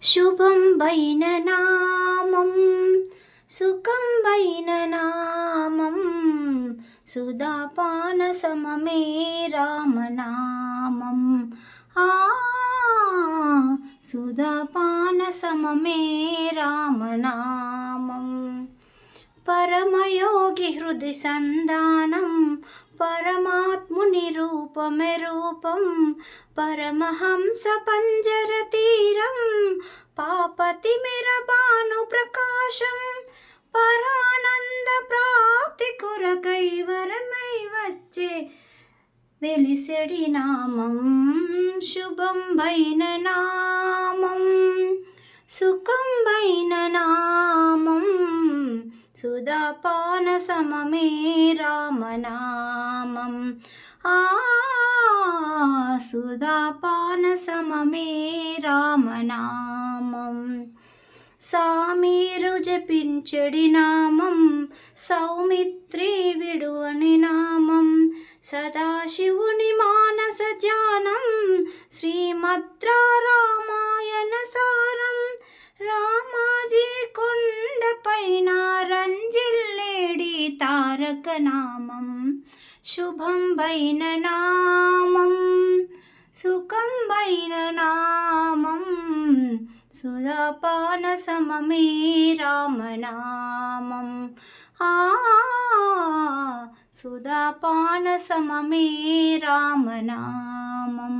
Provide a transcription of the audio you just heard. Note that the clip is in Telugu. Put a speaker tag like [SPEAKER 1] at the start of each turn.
[SPEAKER 1] శుభం వైన నామం సుఖం వైన నామం సుధాపాన సమమే రామనామం సుధాపాన సమమే రామనామం పరమయోగి హృది సంధానం పరమాత్ముని రూపమే రూపం పరమహంస పంజర తీరం పాపతిమిర భాను ప్రకాశం పరానంద ప్రాప్తి కొరకై వరమై వచ్చే వెలిసెడి నామం శుభం వైన నామం సుఖం వైన నామం సుధాపాన సమమే రామనామం సుధాపాన సమమే రామనామం సామీరు జపించెడి నామం సౌమిత్రి విడువని నామం సదాశివుని మానస ధ్యానం శ్రీమద్రా రామాయణ సారం రామాజీ కొండపైన రంజిల్లేడి తారక నామం శుభం వైన నామం సుఖం వైన నామం సుధాపాన సమమే రామనామం సుధాపాన సమమే రామనామం.